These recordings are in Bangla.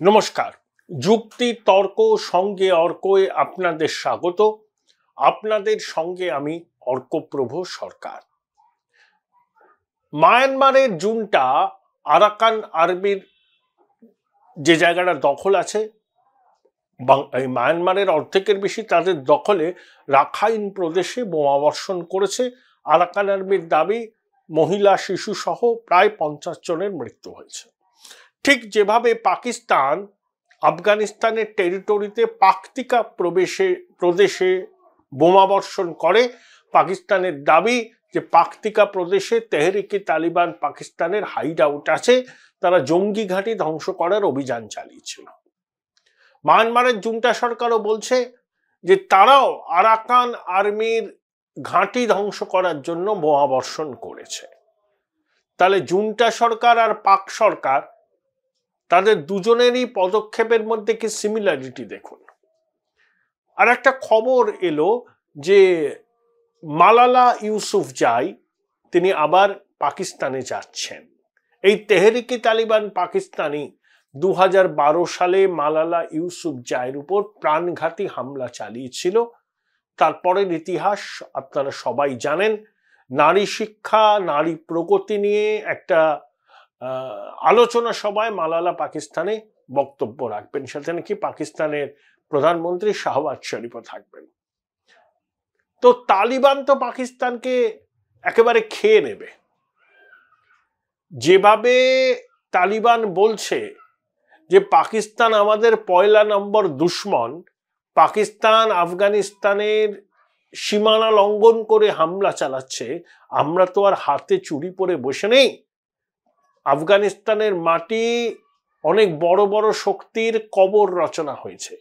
নমস্কার। যুক্তি তর্ক সঙ্গে অর্কয়ে আপনাদের স্বাগত। আপনাদের সঙ্গে আমি অর্কপ্রভ সরকার। মায়ানমারের জুনটা আরাকান আর্মির যে জায়গাটা দখল আছে, মায়ানমারের অর্ধেকের বেশি তাদের দখলে রাখাইন প্রদেশে বোমাবর্ষণ করেছে। আরাকান আর্মির দাবি মহিলা শিশু সহ প্রায় 50 জনের মৃত্যু হয়েছে। ঠিক যেভাবে পাকিস্তান আফগানিস্তানের টেরিটরিতে পাকতিকা প্রদেশে বোমাবর্ষণ করে, পাকিস্তানের দাবি যে পাকতিকা প্রদেশে তেহরিকে তালিবান পাকিস্তানের হাইড আউট আছে, তারা জঙ্গি ঘাঁটি ধ্বংস করার অভিযান চালিয়েছিল। মায়ানমারের জুন্টা সরকারও বলছে যে তারাও আরাকান আর্মির ঘাঁটি ধ্বংস করার জন্য বোমাবর্ষণ করেছে। তাহলে জুন্টা সরকার আর পাক সরকার, তাদের দুজনেরই পদক্ষেপের মধ্যে কি সিমিলারিটি দেখুন। আর একটা খবর এলো যে মালালা ইউসুফজাই তিনি আবার পাকিস্তানে যাচ্ছেন। এই তেহরিকে তালিবান পাকিস্তানি 2012 সালে মালালা ইউসুফজাইয়ের উপর প্রাণঘাতী হামলা চালিয়েছিল। তারপরের ইতিহাস আপনারা সবাই জানেন। নারী শিক্ষা, নারী প্রগতি নিয়ে একটা আলোচনা সভায় মালালা পাকিস্তানে বক্তব্য রাখবেন, সাথে নাকি পাকিস্তানের প্রধানমন্ত্রী শাহবাজ শরীফও থাকবেন। তো তালিবান তো পাকিস্তানকে একেবারে খেয়ে নেবে। যেভাবে তালিবান বলছে যে পাকিস্তান আমাদের পয়লা নম্বর দুশ্মন, পাকিস্তান আফগানিস্তানের সীমানা লঙ্ঘন করে হামলা চালাচ্ছে, আমরা তো আর হাতে চুরি পরে বসে নেই। আফগানিস্তানের মাটি অনেক বড় বড় শক্তির কবর রচনা হয়েছে,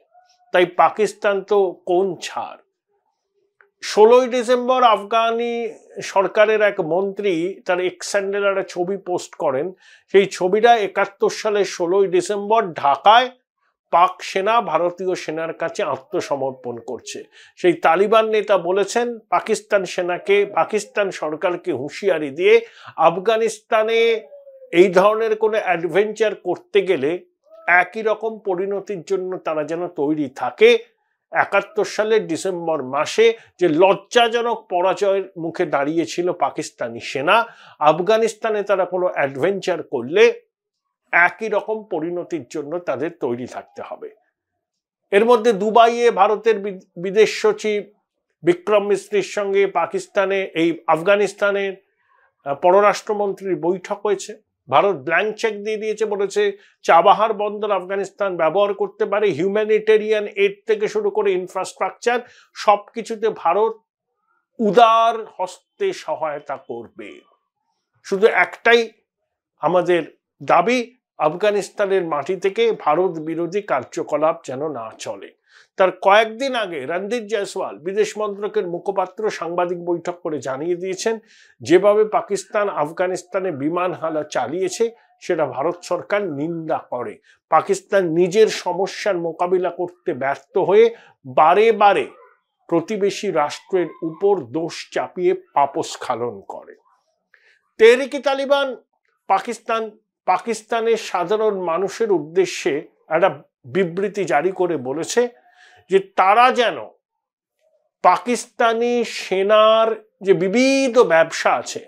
তাই পাকিস্তান তো কোন ছাড়। 16ই ডিসেম্বর আফগানি সরকারের এক মন্ত্রী তার এক্স হ্যান্ডেলে একটা ছবি পোস্ট করেন। সেই ছবিটা 71 সালের 16ই ডিসেম্বর ঢাকায় পাক সেনা ভারতীয় সেনার কাছে আত্মসমর্পণ করছে। সেই তালিবান নেতা বলেছেন পাকিস্তান সেনাকে, পাকিস্তান সরকারকে হুঁশিয়ারি দিয়ে আফগানিস্তানে এই ধরনের কোনো অ্যাডভেঞ্চার করতে গেলে একই রকম পরিণতির জন্য তারা যেন তৈরি থাকে। 71 সালের ডিসেম্বর মাসে যে লজ্জাজনক পরাজয়ের মুখে দাঁড়িয়েছিল পাকিস্তানি সেনা, আফগানিস্তানে তারা কোনো অ্যাডভেঞ্চার করলে একই রকম পরিণতির জন্য তাদের তৈরি থাকতে হবে। এর মধ্যে দুবাইয়ে ভারতের বিদেশ সচিব বিক্রম মিস্ত্রির সঙ্গে আফগানিস্তানের পররাষ্ট্রমন্ত্রীর বৈঠক হয়েছে। ভারত ব্ল্যাঙ্ক চেক দিয়ে দিয়েছে, বলেছে চাবাহার বন্দর আফগানিস্তান ব্যবহার করতে পারে। হিউম্যানিটেরিয়ান এড থেকে শুরু করে ইনফ্রাস্ট্রাকচার সবকিছুতে ভারত উদার হস্তে সহায়তা করবে। শুধু একটাই আমাদের দাবি, আফগানিস্তানের মাটি থেকে ভারত বিরোধী কার্যকলাপ যেন না চলে। তার কয়েকদিন আগে রণদীপ জয়সওয়াল বিদেশ মন্ত্রকের মুখপাত্র সাংবাদিক বৈঠক করে জানিয়ে দিয়েছেন যেভাবে পাকিস্তান আফগানিস্তানে বিমান হামলা চালিয়েছে সেটা ভারত সরকার নিন্দা করে। পাকিস্তান নিজের সমস্যার মোকাবিলা করতে ব্যর্থ হয়ে বারে বারে প্রতিবেশী রাষ্ট্রের উপর দোষ চাপিয়ে পাপস্খলন করে। তেহরিকে তালিবান পাকিস্তানের সাধারণ মানুষের উদ্দেশ্যে একটা বিবৃতি জারি করে বলেছে যে তারা যেন পাকিস্তানি সেনার যে বিবিধ ব্যবসা আছে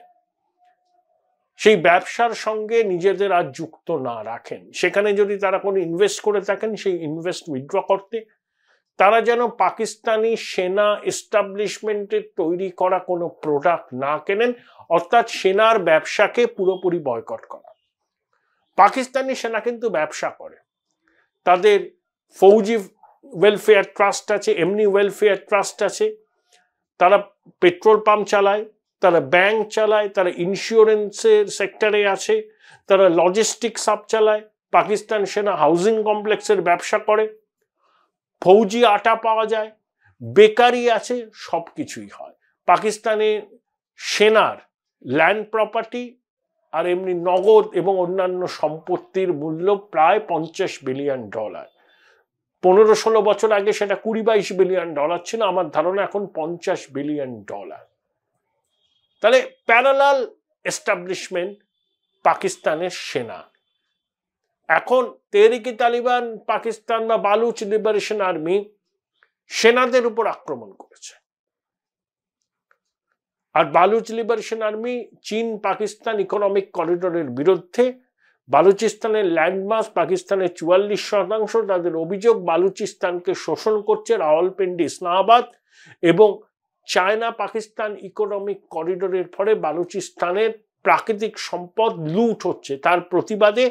সেই ব্যবসার সঙ্গে নিজেদের আর যুক্ত না রাখেন। সেখানে যদি তারা কোনো ইনভেস্ট করে থাকেন সেই ইনভেস্ট উইথড্র করতে, তারা যেন পাকিস্তানি সেনা এস্টাবলিশমেন্টের তৈরি করা কোনো প্রোডাক্ট না কেনেন, অর্থাৎ সেনার ব্যবসাকে পুরোপুরি বয়কট করা। পাকিস্তানি সেনা কিন্তু ব্যবসা করে, তাদের ফৌজি ওয়েলফেয়ার ট্রাস্ট আছে, এমনি ওয়েলফেয়ার ট্রাস্ট আছে, তারা পেট্রোল পাম্প চালায়, তারা ব্যাংক চালায়, তারা ইন্স্যুরেন্সের সেক্টরে আছে, তারা লজিস্টিক্স হাব চালায়। পাকিস্তান সেনা হাউজিং কমপ্লেক্সের ব্যবসা করে, ফৌজি আটা পাওয়া যায়, বেকারি আছে, সব কিছুই হয়। পাকিস্তানের সেনার ল্যান্ড প্রপার্টি আর এমনি নগদ এবং অন্যান্য সম্পত্তির মূল্য প্রায় $50 বিলিয়ন। 15-16 বছর আগে সেটা $20-22 বিলিয়ন ছিল, আমার ধারণা এখন $50 বিলিয়ন। তাহলে প্যারালাল এস্টাবলিশমেন্ট পাকিস্তানের সেনা। এখন তেহরিকে তালিবান পাকিস্তান বা বালুচ লিবারেশন আর্মি সেনাদের উপর আক্রমণ করেছে। আর বালুচ লিবারেশন আর্মি চীন পাকিস্তান ইকোনমিক করিডোরের বিরুদ্ধে। বালুচিস্তানের ল্যান্ডমাস পাকিস্তানের 44%। তাদের অভিযোগ বালুচিস্তানকে শোষণ করছে রাওয়ালপিন্ডি, ইসলামাবাদ এবং চায়না পাকিস্তান ইকোনমিক করিডোরের ফলে বালুচিস্তানের প্রাকৃতিক সম্পদ লুট হচ্ছে। তার প্রতিবাদে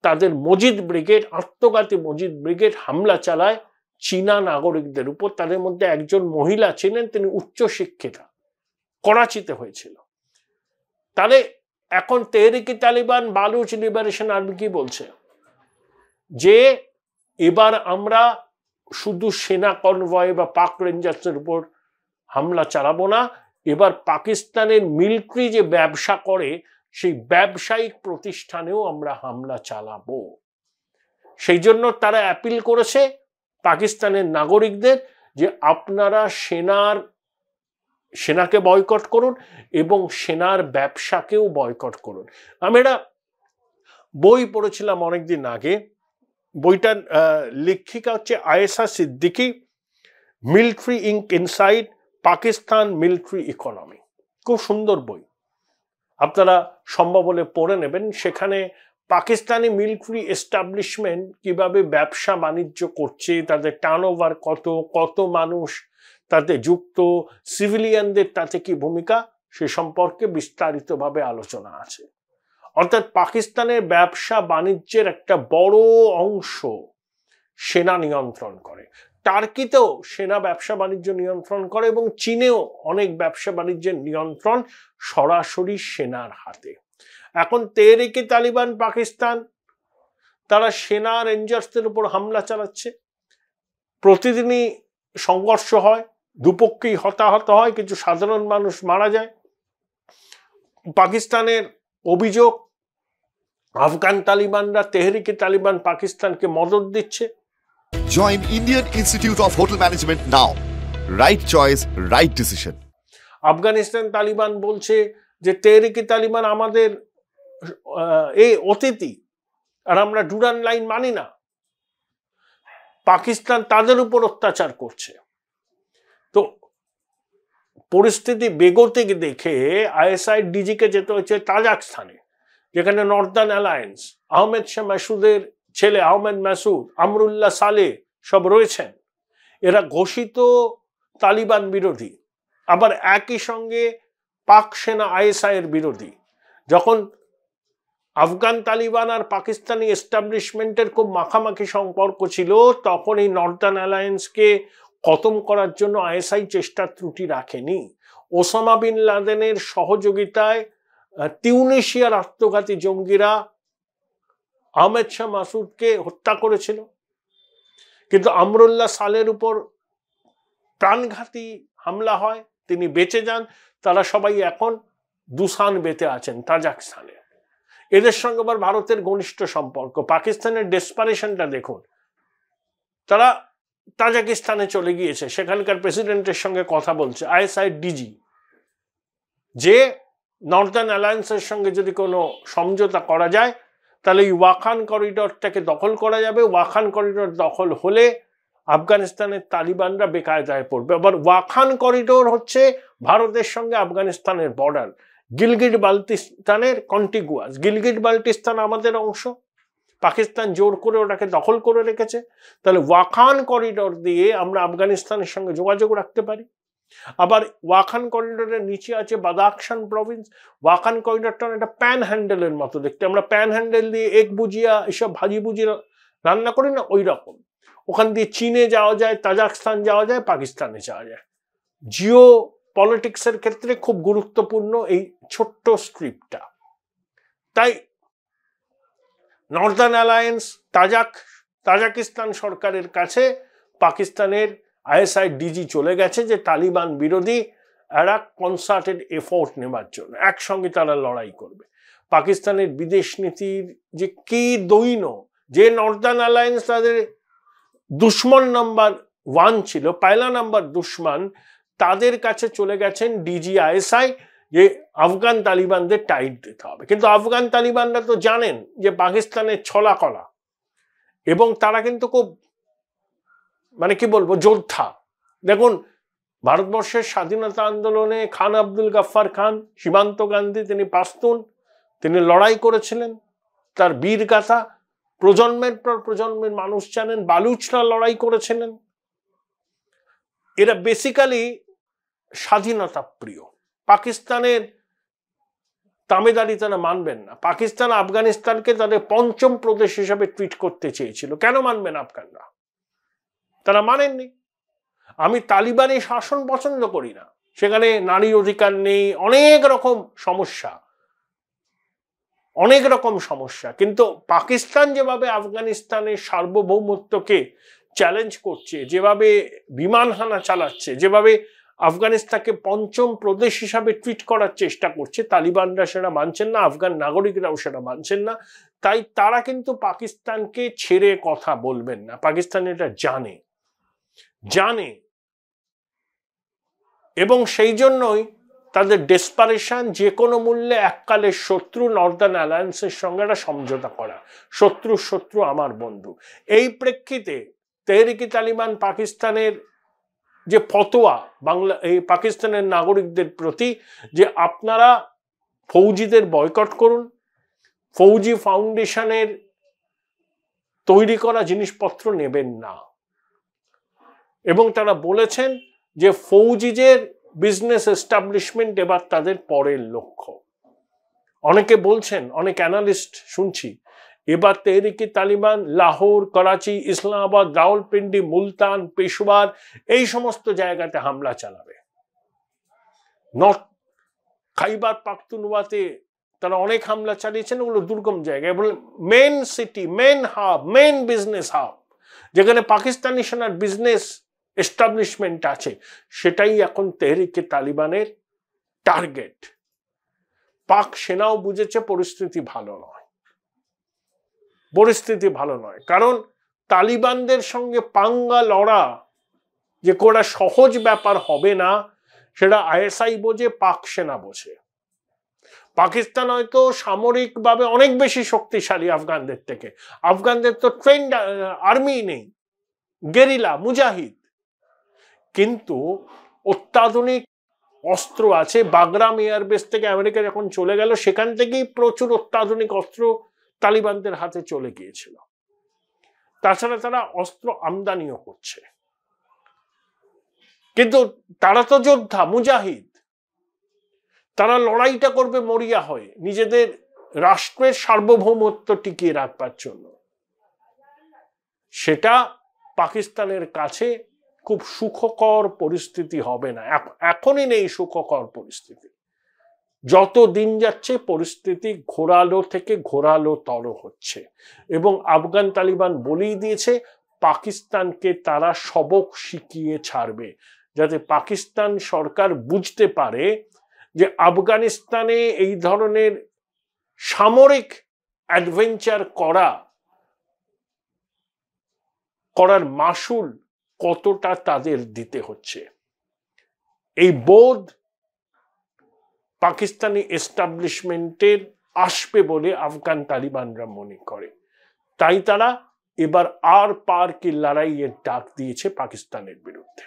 তাদের মজিদ ব্রিগেড, আত্মঘাতী মজিদ ব্রিগেড হামলা চালায় চীনা নাগরিকদের উপর। তাদের মধ্যে একজন মহিলা ছিলেন, তিনি উচ্চশিক্ষিতা, করাচিতে হয়েছিল। তাহলে এখন তেহরিকে তালিবান বালুচ লিবারেশন আর্মি কি বলছে যে এবার আমরা শুধু সেনা কনভয় বা পাক রেঞ্জার্সের উপর হামলা চালাবো না, এবার পাকিস্তানের মিলিটারি যে ব্যবসা করে সেই ব্যবসায়িক প্রতিষ্ঠানেও আমরা হামলা চালাবো। সেই জন্য তারা অ্যাপিল করেছে পাকিস্তানের নাগরিকদের যে আপনারা সেনাকে বয়কট করুন এবং সেনার ব্যবসাকেও বয়কট করুন। আমি একটা বই পড়েছিলাম অনেকদিন আগে, বইটার লেখিকা হচ্ছে Ayesha Siddiqui, military Inc inside Pakistan military economy. খুব সুন্দর বই, আপনারা সম্ভব হলে পড়ে নেবেন। সেখানে পাকিস্তানি মিলিটারি এস্টাবলিশমেন্ট কিভাবে ব্যবসা বাণিজ্য করছে, তাদের টার্নওভার কত, কত মানুষ তাতে যুক্ত, সিভিলিয়ানদের তাতে কি ভূমিকা, সে সম্পর্কে বিস্তারিতভাবে আলোচনা আছে। অর্থাৎ পাকিস্তানের ব্যবসা বাণিজ্যের একটা বড় অংশ সেনা নিয়ন্ত্রণ করে। টার্কিতেও সেনা ব্যবসা বাণিজ্য নিয়ন্ত্রণ করে এবং চীনেও অনেক ব্যবসা বাণিজ্যের নিয়ন্ত্রণ সরাসরি সেনার হাতে। এখন তেহরিকে তালিবান পাকিস্তান তারা সেনা রেঞ্জার্সদের উপর হামলা চালাচ্ছে, প্রতিদিনই সংঘর্ষ হয়, দুপক্ষেই হতাহত হয়, কিছু সাধারণ মানুষ মারা যায়। পাকিস্তানের অভিযোগ আফগান তালিবানরা তেহরিকে তালিবান পাকিস্তানকে মদদ দিচ্ছে। Join Indian Institute of Hotel Management now. Right choice, right decision. Afghanistan Taliban বলছে যে তেহরিকে তালিবান আমাদের এই অতিথি, আর আমরা ডুরান লাইন মানি না। পাকিস্তান তাদের উপর অত্যাচার করছে। তো পরিস্থিতি বেগোতে দেখে আইএসআই ডিজিকে যেতে হচ্ছে তাজাকস্তানে, যেখানে নর্দার্ন অ্যালায়েন্স, আহমেদ শাহ মাসুদের ছেলে আহমেদ মাসুদ, আমরুল্লাহ সালেহ সব রয়েছেন। এরা ঘোষিত তালিবান বিরোধী, আবার একই সঙ্গে পাক সেনা আইএসআই এর বিরোধী। যখন আফগান তালিবান আর পাকিস্তানি এস্টাবলিশমেন্টের খুব মাখামাখি সম্পর্ক ছিল, তখন এই নর্দার্ন অ্যালায়েন্সকে খতম করার জন্য আইএসআই চেষ্টা ত্রুটি রাখেনি। ওসামা বিন লাদেনের সহযোগিতায় তিউনিশিয়ার আত্মঘাতী জঙ্গিরা আহমেদ শাহ মাসুদকে হত্যা করেছিল, কিন্তু আমরুল্লাহ সালের উপর প্রাণঘাতী হামলা হয়, তিনি বেঁচে যান। তারা সবাই এখন দুসান বেতে আছেন তাজাকস্তানে। এদের সঙ্গে আবার ভারতের ঘনিষ্ঠ সম্পর্ক। পাকিস্তানের ডেসপারেশনটা দেখুন, তারা তাজাকিস্তানে চলে গিয়েছে, সেখানকার প্রেসিডেন্টের সঙ্গে কথা বলছে আইএসআই ডিজি, যে নর্দার্ন অ্যালায়েন্সের সঙ্গে যদি কোনো সমঝোতা করা যায় তাহলে এই ওয়াখান করিডরটাকে দখল করা যাবে। ওয়াখান করিডর দখল হলে আফগানিস্তানের তালিবানরা বেকায়দায় পড়বে। আবার ওয়াখান করিডোর হচ্ছে ভারতের সঙ্গে আফগানিস্তানের বর্ডার, গিলগিট বাল্টিস্তানের কন্টিগুয়াস। গিলগিট বাল্টিস্তান আমাদের অংশ, পাকিস্তান জোর করে ওটাকে দখল করে রেখেছে। তাহলে ওয়াখান করিডোর দিয়ে আমরা আফগানিস্তানের সঙ্গে যোগাযোগ রাখতে পারি। আবার ওয়াখান করিডোরের নিচে আছে বাদাখশান প্রভিন্স। ওয়াখান করিডোরটা একটা প্যান হ্যান্ডেলের মতো দেখতে, আমরা প্যান হ্যান্ডেল দিয়ে এগ বুজিয়া এসব ভাজি বুজি রান্না করি না, ওই রকম। ওখান দিয়ে চীনে যাওয়া যায়, তাজাকস্তান যাওয়া যায়, পাকিস্তানে যাওয়া যায়। জিও পলিটিক্সের ক্ষেত্রে খুব গুরুত্বপূর্ণ এই ছোট্ট স্ট্রিপটা। তাই নর্দার্ন অ্যালায়েন্স তাজাকিস্তান সরকারের কাছে পাকিস্তানের আইএসআই ডিজি চলে গেছে যে তালিবান বিরোধী একটা কনসার্টেড এফোর্ট নেবার জন্য, একসঙ্গে তারা লড়াই করবে। পাকিস্তানের বিদেশ নীতির যে কি দৈন্য, যে নর্দার্ন অ্যালায়েন্স তাদের দুশ্মন নাম্বার 1 ছিল, পয়লা নাম্বার দুশ্মন, তাদের কাছে চলে গেছেন ডিজি আইএসআই যে আফগান তালিবানদের টাইট দিতে হবে। কিন্তু আফগান তালিবানরা তো জানেন যে পাকিস্তানের ছলা কলা, এবং তারা কিন্তু খুব মানে কি বলবো যোদ্ধা। দেখুন ভারতবর্ষের স্বাধীনতা আন্দোলনে খান আব্দুল গাফফার খান, সীমান্ত গান্ধী, তিনি পাস্তুন, তিনি লড়াই করেছিলেন, তার বীর গাথা প্রজন্মের পর প্রজন্মের মানুষ জানেন। বালুচরা লড়াই করেছিলেন। এরা বেসিক্যালি স্বাধীনতা প্রিয়। পাকিস্তানের তামেদারি তারা মানবেন না। পাকিস্তান আফগানিস্তানকে তাদের পঞ্চম প্রদেশ হিসাবে ট্রিট করতে চেয়েছিল। কেন মানবেন আফগানরা? তারা মানেননি। আমি তালিবানি শাসন পছন্দ করি না, সেখানে নারী অধিকার নেই, অনেক রকম সমস্যা। কিন্তু পাকিস্তান যেভাবে আফগানিস্তানের সার্বভৌমত্বকে চ্যালেঞ্জ করছে, যেভাবে বিমান হানা চালাচ্ছে, যেভাবে আফগানিস্তানকে পঞ্চম প্রদেশ হিসাবে ট্রিট করার চেষ্টা করছে, তালিবানরা সেটা মানছেন না, আফগান নাগরিকরাও সেটা মানছেন না। তাই তারা কিন্তু পাকিস্তানকে ছেড়ে কথা বলবেন না। পাকিস্তান এটা জানে এবং সেই জন্যই তাদের ডেসপারেশন, যে কোনো মূল্যে এককালের শত্রু নর্দার্ন অ্যালায়েন্সের সঙ্গে একটা সমঝোতা করা। শত্রু আমার বন্ধু। এই প্রেক্ষিতে তেহরিক তালিবান পাকিস্তানের যে ফতোয়া এই পাকিস্তানের নাগরিকদের প্রতি, যে আপনারা ফৌজিদের বয়কট করুন, ফৌজি ফাউন্ডেশনের তৈরি করা জিনিসপত্র নেবেন না, এবং তারা বলেছেন যে ফৌজিদের বিজনেস এস্টাবলিশমেন্ট এবার তাদের পরের লক্ষ্য। অনেকে বলছেন, অনেক অ্যানালিস্ট শুনছি, এবার তেহরিক তালিবান লাহোর, করাচি, ইসলামাবাদ, রাওয়ালপিন্ডি, মুলতান, পেশোয়ার এই সমস্ত জায়গাতে হামলা চালাবে। নর্থ খাইবার পাখতুনওয়াতে তারা অনেক হামলা চালিয়েছেন, ওগুলো দুর্গম জায়গায়। Main city, main hub, main business hub, যেখানে পাকিস্তানি সেনার বিজনেস এস্টাবলিশমেন্ট আছে, সেটাই এখন তেহরিক তালিবানের টার্গেট। পাক সেনাও বুঝেছে পরিস্থিতি ভালো নয়, কারণ তালিবানদের সঙ্গে পাঙ্গা লড়া যে কোটা সহজ ব্যাপার হবে না, সেটা আইএসআই বোঝে, পাক সেনা বোঝে। পাকিস্তান হয়তো সামরিকভাবে অনেক বেশি শক্তিশালী আফগানদের থেকে। আফগানদের তো ট্রেন্ড আর্মি নেই, গেরিলা, মুজাহিদ, কিন্তু অত্যাধুনিক অস্ত্র আছে। বাগরাম এয়ারবেস থেকে আমেরিকা যখন চলে গেল, সেখান থেকেই প্রচুর অত্যাধুনিক অস্ত্র তালিবানদের হাতে চলে গিয়েছিল। তাছাড়া তারা অস্ত্র আমদানিও করছে। কিন্তু তারা তো যোদ্ধা, মুজাহিদ, তারা লড়াইটা করবে মরিয়া হয়ে নিজেদের রাষ্ট্রের সার্বভৌমত্ব টিকিয়ে রাখবার জন্য। সেটা পাকিস্তানের কাছে খুব সুখকর পরিস্থিতি হবে না। এখনই নেই সুখকর পরিস্থিতি। যত দিন যাচ্ছে পরিস্থিতি ঘোরালো থেকে ঘোরালোতর হচ্ছে, এবং আফগান তালিবান বলেই দিয়েছে পাকিস্তানকে তারা সবক শিখিয়ে ছাড়বে, যাতে পাকিস্তান সরকার বুঝতে পারে যে আফগানিস্তানে এই ধরনের সামরিক অ্যাডভেঞ্চার করার মাসুল কতটা তাদের দিতে হচ্ছে। এই বোধ পাকিস্তানি এস্টাবলিশমেন্টের আসবে বলে আফগান তালিবানরা মনে করে। তাই তারা এবার আর পার কি লড়াইয়ের ডাক দিয়েছে পাকিস্তানের বিরুদ্ধে।